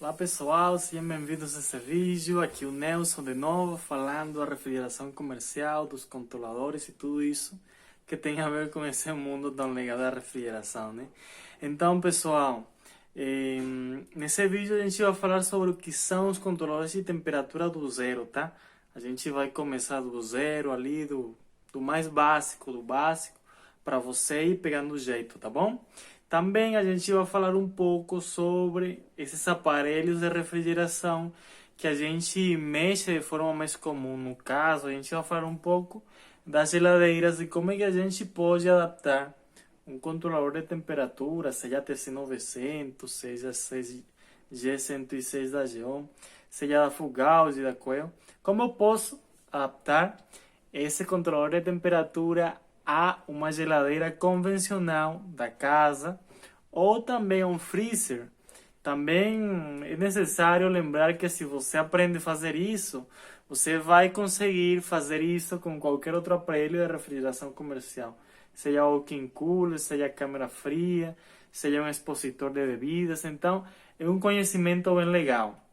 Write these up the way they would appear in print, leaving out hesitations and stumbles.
Olá pessoal, sejam bem-vindos a esse vídeo. Aqui o Nelson de novo falando da refrigeração comercial, dos controladores e tudo isso que tem a ver com esse mundo tão legal da refrigeração, né? Então pessoal, nesse vídeo a gente vai falar sobre o que são os controladores de temperatura do zero, tá? A gente vai começar do zero ali, do mais básico, do básico, para você ir pegando o jeito, tá bom? Também a gente vai falar um pouco sobre esses aparelhos de refrigeração que a gente mexe de forma mais comum. No caso, a gente vai falar um pouco das geladeiras e como é que a gente pode adaptar um controlador de temperatura, seja TC900, seja G106 da Geon, seja da Fugaude, da Coel. Como eu posso adaptar esse controlador de temperatura a uma geladeira convencional da casa ou também um freezer. Também é necessário lembrar que se você aprende a fazer isso, você vai conseguir fazer isso com qualquer outro aparelho de refrigeração comercial. Seja walk-in cooler, seja câmera fria, seja um expositor de bebidas. Então, é um conhecimento bem legal.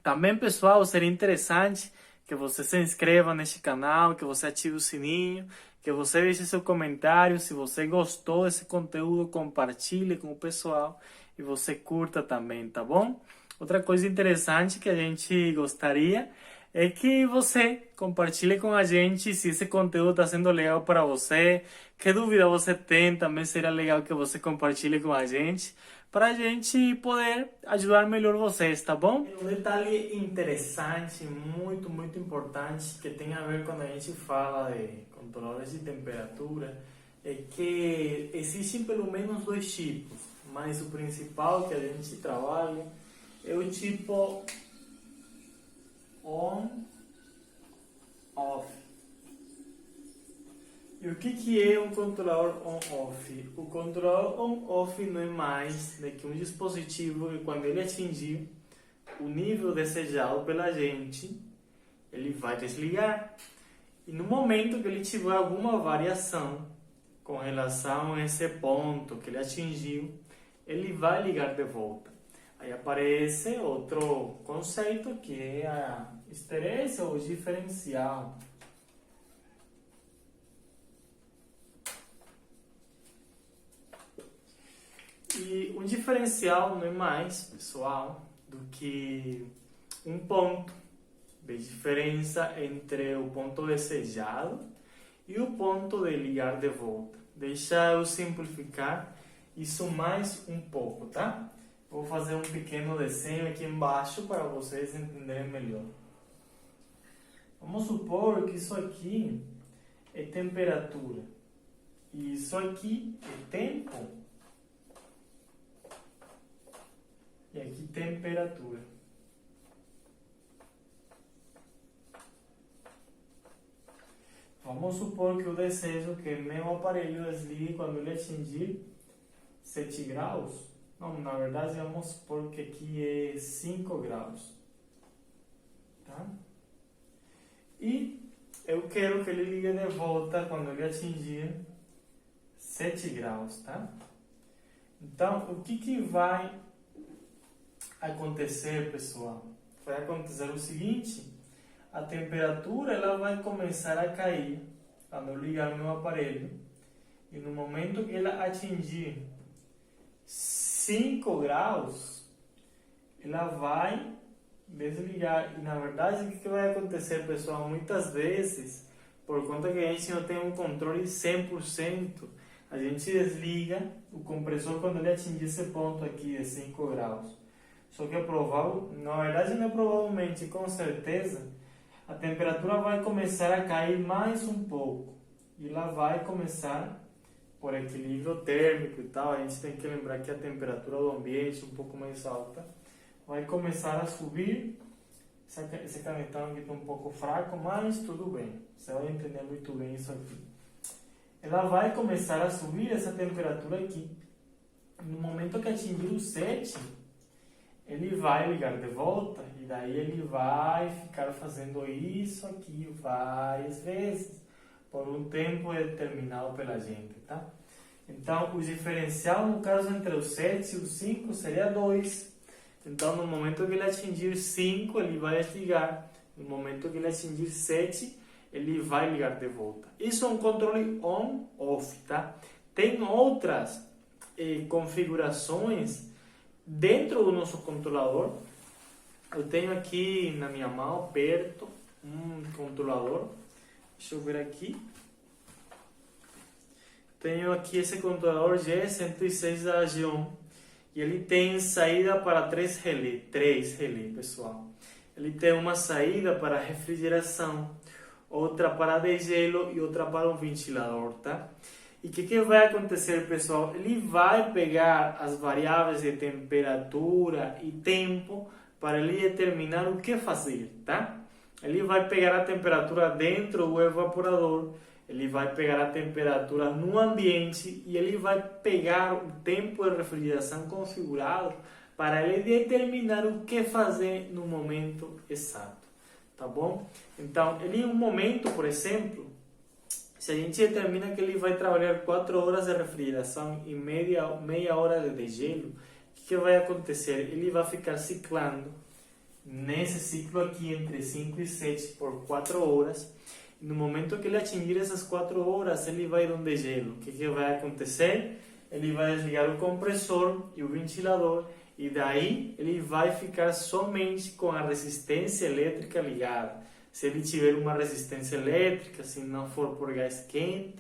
Também, pessoal, seria interessante que você se inscreva neste canal, que você ative o sininho, que você deixe seu comentário. Se você gostou desse conteúdo, compartilhe com o pessoal e você curta também, tá bom? Outra coisa interessante que a gente gostaria é que você compartilhe com a gente se esse conteúdo está sendo legal para você, que dúvida você tem, também seria legal que você compartilhe com a gente, para a gente poder ajudar melhor vocês, tá bom? Um detalhe interessante, muito importante, que tem a ver quando a gente fala de controladores de temperatura, é que existem pelo menos dois tipos, mas o principal que a gente trabalha é o tipo on-off. E o que é um controlador on-off? O controlador on-off não é mais do que um dispositivo que, quando ele atingir o nível desejado pela gente, ele vai desligar. E no momento que ele tiver alguma variação com relação a esse ponto que ele atingiu, ele vai ligar de volta. Aí aparece outro conceito que é a esterese ou diferencial. E um diferencial não é mais, pessoal, do que um ponto de diferença entre o ponto desejado e o ponto de ligar de volta. Deixa eu simplificar isso mais um pouco, tá? Vou fazer um pequeno desenho aqui embaixo para vocês entenderem melhor. Vamos supor que isso aqui é temperatura e isso aqui é tempo. E aqui temperatura. Vamos supor que eu desejo que meu aparelho desligue quando ele atingir 7 graus. Não, na verdade vamos supor que aqui é 5 graus. Tá? E eu quero que ele ligue de volta quando ele atingir 7 graus. Tá? Então, o que vai acontecer, pessoal? Vai acontecer o seguinte: a temperatura ela vai começar a cair quando eu ligar o meu aparelho, e no momento que ela atingir 5 graus, ela vai desligar. E na verdade, o que vai acontecer, pessoal? Muitas vezes, por conta que a gente não tem um controle 100%, a gente desliga o compressor quando ele atingir esse ponto aqui de 5 graus. Só que é provável, na verdade não é provavelmente, com certeza, a temperatura vai começar a cair mais um pouco. E ela vai começar, por equilíbrio térmico e tal, a gente tem que lembrar que a temperatura do ambiente é um pouco mais alta, vai começar a subir. Esse canetão aqui está um pouco fraco, mas tudo bem, você vai entender muito bem isso aqui. Ela vai começar a subir essa temperatura aqui. No momento que atingir o 7, ele vai ligar de volta e daí ele vai ficar fazendo isso aqui várias vezes por um tempo determinado pela gente, tá? Então, o diferencial no caso entre o 7 e o 5 seria 2. Então, no momento que ele atingir 5, ele vai desligar. No momento que ele atingir 7, ele vai ligar de volta. Isso é um controle on-off, tá? Tem outras configurações dentro do nosso controlador. Eu tenho aqui na minha mão, perto, um controlador. Deixa eu ver aqui. Tenho aqui esse controlador G106 da AGEON. E ele tem saída para 3 relés, pessoal. Ele tem uma saída para refrigeração, outra para degelo e outra para um ventilador, tá? E o que vai acontecer, pessoal? Ele vai pegar as variáveis de temperatura e tempo para ele determinar o que fazer, tá? Ele vai pegar a temperatura dentro do evaporador, ele vai pegar a temperatura no ambiente e ele vai pegar o tempo de refrigeração configurado para ele determinar o que fazer no momento exato, tá bom? Então, ele em um momento, por exemplo, se a gente determina que ele vai trabalhar 4 horas de refrigeração e meia hora de degelo, o que vai acontecer? Ele vai ficar ciclando nesse ciclo aqui entre 5 e 7 por 4 horas. No momento que ele atingir essas 4 horas, ele vai dar um degelo. O que vai acontecer? Ele vai desligar o compressor e o ventilador e daí ele vai ficar somente com a resistência elétrica ligada. Se ele tiver uma resistência elétrica, se não for por gás quente,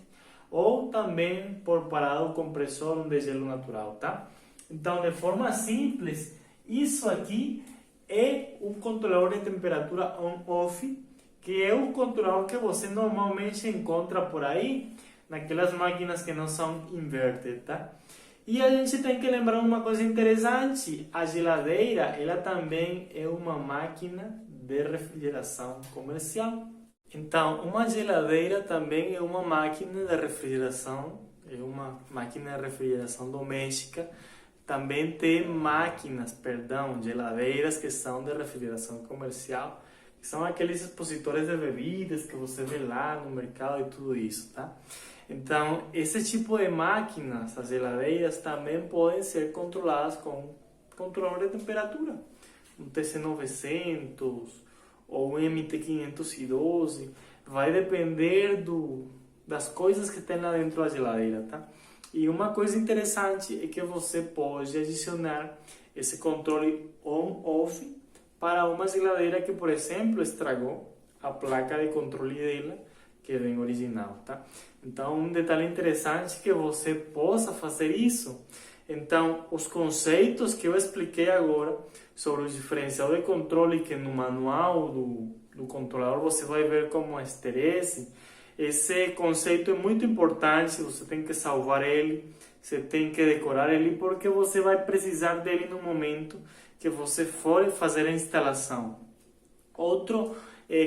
ou também por parado o compressor, um degelo natural, tá? Então, de forma simples, isso aqui é um controlador de temperatura on-off, que é o controlador que você normalmente encontra por aí, naquelas máquinas que não são inverter, tá? E a gente tem que lembrar uma coisa interessante, a geladeira, ela também é uma máquina de refrigeração comercial. Então, uma geladeira também é uma máquina de refrigeração, é uma máquina de refrigeração doméstica. Também tem geladeiras que são de refrigeração comercial, que são aqueles expositores de bebidas que você vê lá no mercado e tudo isso, tá? Então, esse tipo de máquinas, as geladeiras, também podem ser controladas com controlador de temperatura. Um TC900 ou um MT512, vai depender das coisas que tem lá dentro da geladeira, tá? E uma coisa interessante é que você pode adicionar esse controle on-off para uma geladeira que, por exemplo, estragou a placa de controle dela, que vem original, tá? Então, um detalhe interessante é que você possa fazer isso. Então, os conceitos que eu expliquei agora sobre o diferencial de controle, que no manual do controlador você vai ver como esterese, esse conceito é muito importante, você tem que salvar ele, você tem que decorar ele, porque você vai precisar dele no momento que você for fazer a instalação. Outro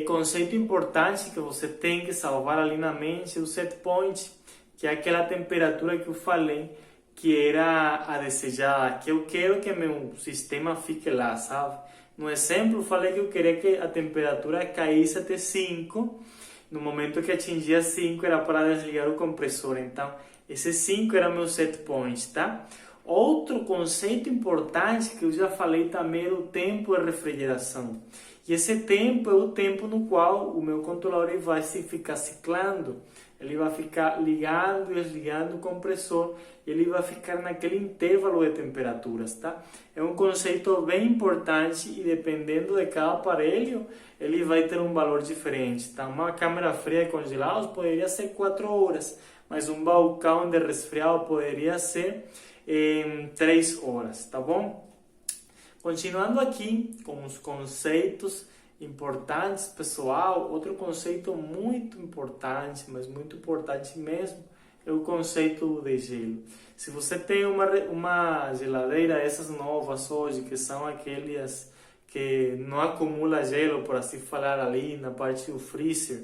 conceito importante que você tem que salvar ali na mente é o set point, que é aquela temperatura que eu falei, que era a desejada, que eu quero que meu sistema fique lá, sabe? No exemplo, eu falei que eu queria que a temperatura caísse até 5, no momento que atingia 5 era para desligar o compressor, então esse 5 era meu set point, tá? Outro conceito importante que eu já falei também é o tempo de refrigeração. E esse tempo é o tempo no qual o meu controlador vai ficar ciclando. Ele vai ficar ligando e desligando o compressor. E ele vai ficar naquele intervalo de temperaturas, tá? É um conceito bem importante e dependendo de cada aparelho, ele vai ter um valor diferente, tá? Uma câmara fria congelada poderia ser 4 horas, mas um balcão de resfriado poderia ser 3 horas, tá bom? Continuando aqui com os conceitos importantes, pessoal, outro conceito muito importante, mas muito importante mesmo, é o conceito do degelo. Se você tem uma geladeira, essas novas hoje, que são aquelas que não acumula gelo, por assim falar, ali na parte do freezer,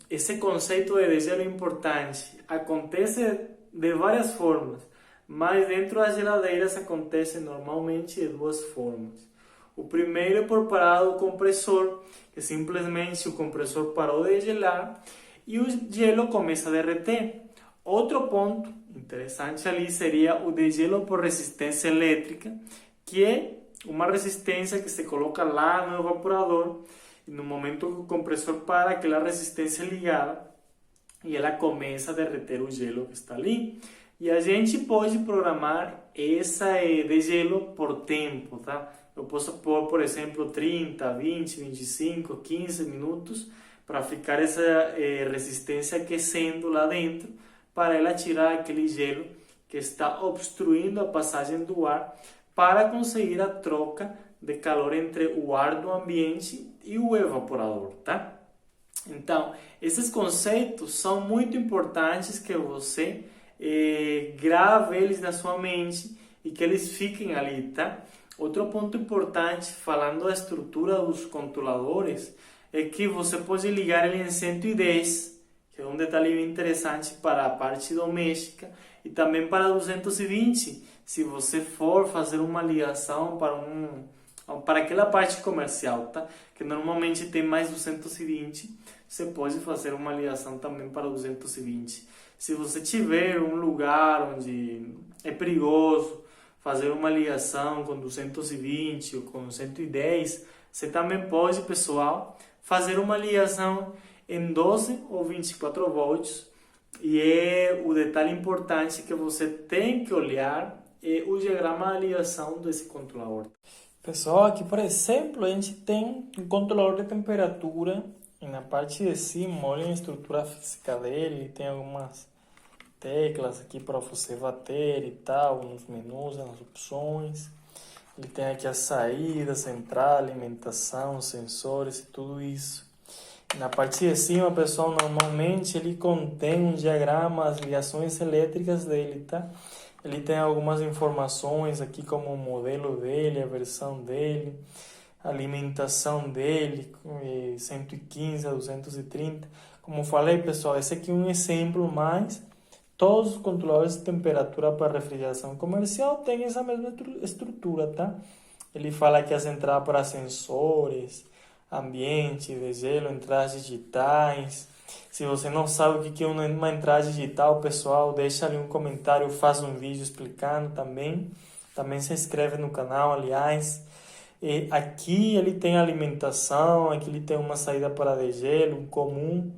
esse conceito de degelo é importante. Acontece de várias formas, mas dentro das geladeiras acontece normalmente de 2 formas. O primeiro é por parado do compressor, que simplesmente o compressor parou de gelar e o gelo começa a derreter. Outro ponto interessante ali seria o degelo por resistência elétrica, que é uma resistência que se coloca lá no evaporador e no momento que o compressor para, aquela resistência é ligada e ela começa a derreter o gelo que está ali. E a gente pode programar essa de gelo por tempo, tá? Eu posso pôr, por exemplo, 30, 20, 25, 15 minutos para ficar essa resistência aquecendo lá dentro, para ela tirar aquele gelo que está obstruindo a passagem do ar, para conseguir a troca de calor entre o ar do ambiente e o evaporador, tá? Então, esses conceitos são muito importantes que você grave eles na sua mente e que eles fiquem ali, tá? Outro ponto importante, falando da estrutura dos controladores, é que você pode ligar ele em 110, que é um detalhe bem interessante para a parte doméstica, e também para 220, se você for fazer uma ligação para aquela parte comercial, tá? Que normalmente tem mais 220, você pode fazer uma ligação também para 220. Se você tiver um lugar onde é perigoso fazer uma ligação com 220 ou com 110, você também pode, pessoal, fazer uma ligação em 12 ou 24 volts. E é o detalhe importante que você tem que olhar é o diagrama de ligação desse controlador. Pessoal, aqui por exemplo, a gente tem um controlador de temperatura e na parte de cima, olhem a estrutura física dele, tem algumas teclas aqui para você bater e tal, nos menus, nas opções. Ele tem aqui as saídas, entrada, alimentação, sensores e tudo isso. Na parte de cima, pessoal, normalmente ele contém um diagrama, as ligações elétricas dele, tá? Ele tem algumas informações aqui como o modelo dele, a versão dele, a alimentação dele, 115 a 230. Como falei, pessoal, esse aqui é um exemplo, mas todos os controladores de temperatura para refrigeração comercial têm essa mesma estrutura, tá? Ele fala que as entradas para sensores, ambiente, de gelo, entradas digitais. Se você não sabe o que é uma entrada digital, pessoal, deixa ali um comentário, faz um vídeo explicando também. Também se inscreve no canal, aliás. E aqui ele tem alimentação, aqui ele tem uma saída para degelo, um comum.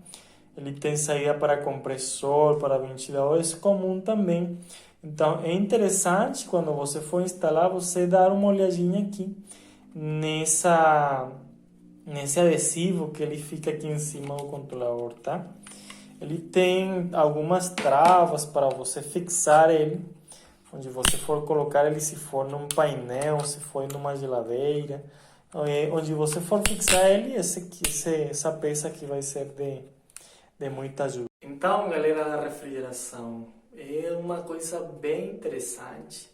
Ele tem saída para compressor, para ventilador, esse comum também. Então é interessante quando você for instalar, você dar uma olhadinha aqui nesse adesivo que ele fica aqui em cima do controlador, tá? Ele tem algumas travas para você fixar ele, onde você for colocar ele, se for num painel, se for numa geladeira, onde você for fixar ele, essa peça aqui vai ser de muita ajuda. Então, galera da refrigeração, é uma coisa bem interessante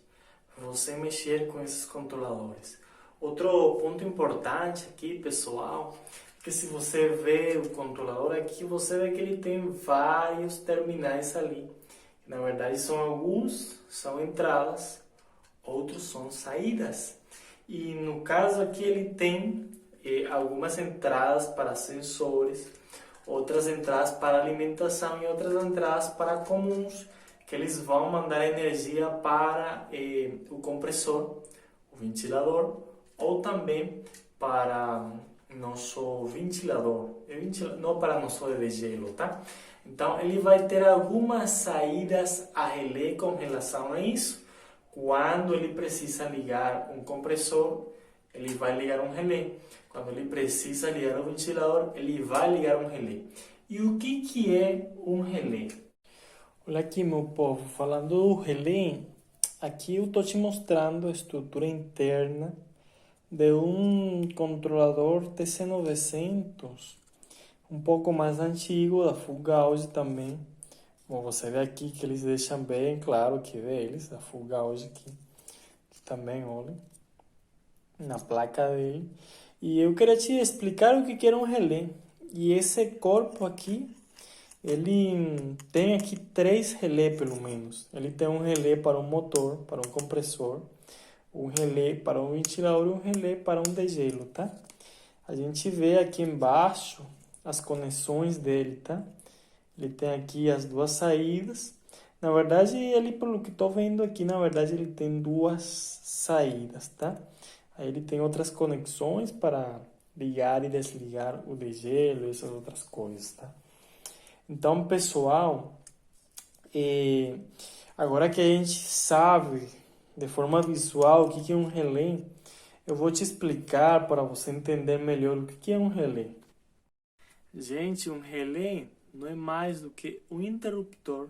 você mexer com esses controladores. Outro ponto importante aqui, pessoal, que se você vê o controlador aqui, você vê que ele tem vários terminais ali. Na verdade, alguns são entradas, outros são saídas. E no caso aqui ele tem algumas entradas para sensores, outras entradas para alimentação e outras entradas para comuns, que eles vão mandar energia para o compressor, o ventilador, ou também para nosso ventilador, não para nosso de gelo, tá? Então ele vai ter algumas saídas a relé com relação a isso. Quando ele precisa ligar um compressor, ele vai ligar um relé. Quando ele precisa ligar um ventilador, ele vai ligar um relé. E o que é um relé? Olha aqui, meu povo, falando do relé, aqui eu estou te mostrando a estrutura interna de um controlador TC900, um pouco mais antigo, da Full Gauge também. Bom, você vê aqui que eles deixam bem claro que é deles, da Full Gauge aqui também, olha, na placa dele. E eu queria te explicar o que era um relé. E esse corpo aqui, ele tem aqui 3 relés pelo menos. Ele tem um relé para um motor, para um compressor, um relé para um ventilador e um relé para um degelo, tá? A gente vê aqui embaixo as conexões dele, tá? Ele tem aqui as 2 saídas. Na verdade, ele, pelo que estou vendo aqui, na verdade ele tem duas saídas, tá? Aí ele tem outras conexões para ligar e desligar o degelo e essas outras coisas, tá? Então, pessoal, eh, agora que a gente sabe de forma visual o que é um relé, eu vou te explicar para você entender melhor o que é um relé. Gente, um relé não é mais do que um interruptor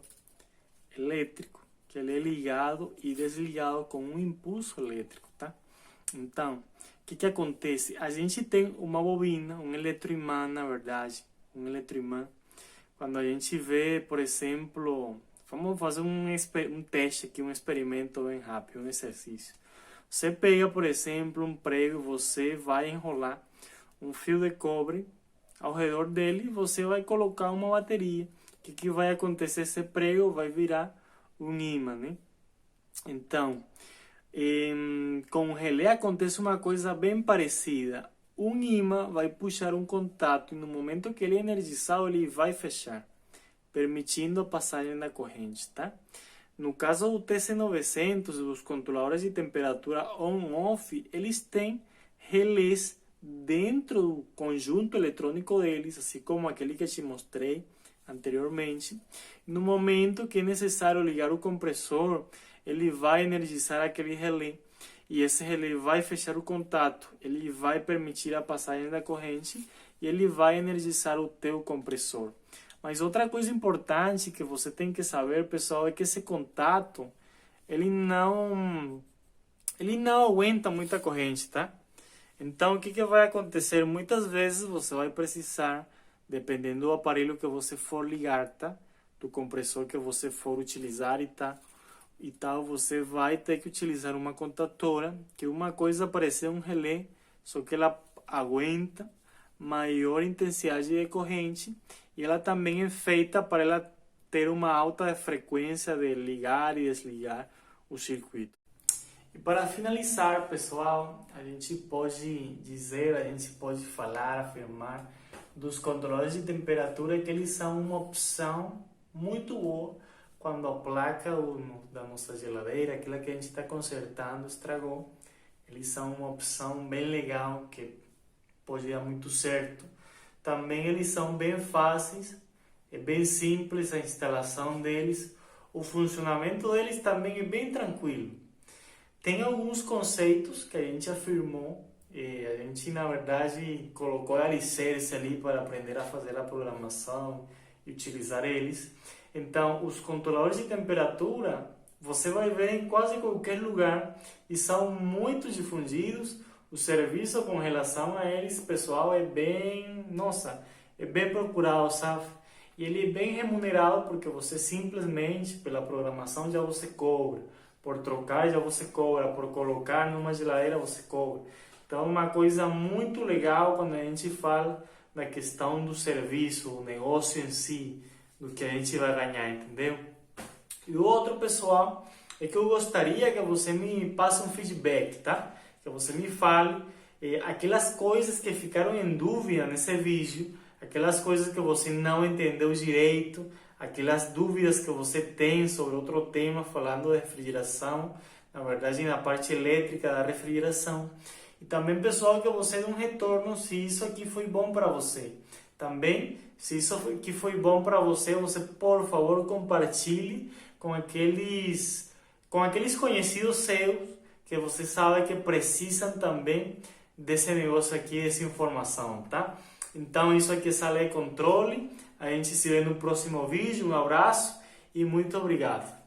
elétrico, que ele é ligado e desligado com um impulso elétrico, tá? Então, o que acontece? A gente tem uma bobina, um eletroimã, na verdade, um eletroimã. Quando a gente vê, por exemplo, vamos fazer um teste aqui, um experimento bem rápido, um exercício. Você pega, por exemplo, um prego, você vai enrolar um fio de cobre ao redor dele e você vai colocar uma bateria. O que vai acontecer? Esse prego vai virar um ímã, né? Então, com o relé acontece uma coisa bem parecida. Um ímã vai puxar um contato e no momento que ele é energizado, ele vai fechar, permitindo a passagem da corrente, tá? No caso do TC900, os controladores de temperatura on-off, eles têm relés dentro do conjunto eletrônico deles, assim como aquele que eu te mostrei anteriormente. No momento que é necessário ligar o compressor, ele vai energizar aquele relé e esse relé vai fechar o contato, ele vai permitir a passagem da corrente e ele vai energizar o teu compressor. Mas outra coisa importante que você tem que saber, pessoal, é que esse contato ele não aguenta muita corrente, tá? Então, o que vai acontecer? Muitas vezes você vai precisar, dependendo do aparelho que você for ligar, tá? Do compressor que você for utilizar e tal, você vai ter que utilizar uma contatora, que uma coisa parece um relé, só que ela aguenta maior intensidade de corrente e ela também é feita para ela ter uma alta frequência de ligar e desligar o circuito. E para finalizar, pessoal, a gente pode falar, afirmar dos controladores de temperatura que eles são uma opção muito boa quando a placa da nossa geladeira, aquela que a gente está consertando, estragou. Eles são uma opção bem legal que pode dar muito certo. Também eles são bem fáceis, é bem simples a instalação deles, o funcionamento deles também é bem tranquilo. Tem alguns conceitos que a gente afirmou, a gente na verdade colocou alicerce ali para aprender a fazer a programação e utilizar eles. Então, os controladores de temperatura você vai ver em quase qualquer lugar e são muito difundidos. O serviço com relação a eles, pessoal, é bem procurado, sabe? E ele é bem remunerado porque você simplesmente, pela programação, já você cobra. Por trocar, já você cobra. Por colocar numa geladeira, você cobra. Então, é uma coisa muito legal quando a gente fala da questão do serviço, o negócio em si, do que a gente vai ganhar, entendeu? E o outro, pessoal, é que eu gostaria que você me passe um feedback, tá? Que você me fale aquelas coisas que ficaram em dúvida nesse vídeo, aquelas coisas que você não entendeu direito, aquelas dúvidas que você tem sobre outro tema, falando de refrigeração, na verdade na parte elétrica da refrigeração. E também, pessoal, que você dê um retorno se isso aqui foi bom para você. Também, se isso aqui foi bom para você, você, por favor, compartilhe com aqueles conhecidos seus que você sabe que precisam também desse negócio aqui, dessa informação, tá? Então, isso aqui é Sala de Controle. A gente se vê no próximo vídeo. Um abraço e muito obrigado.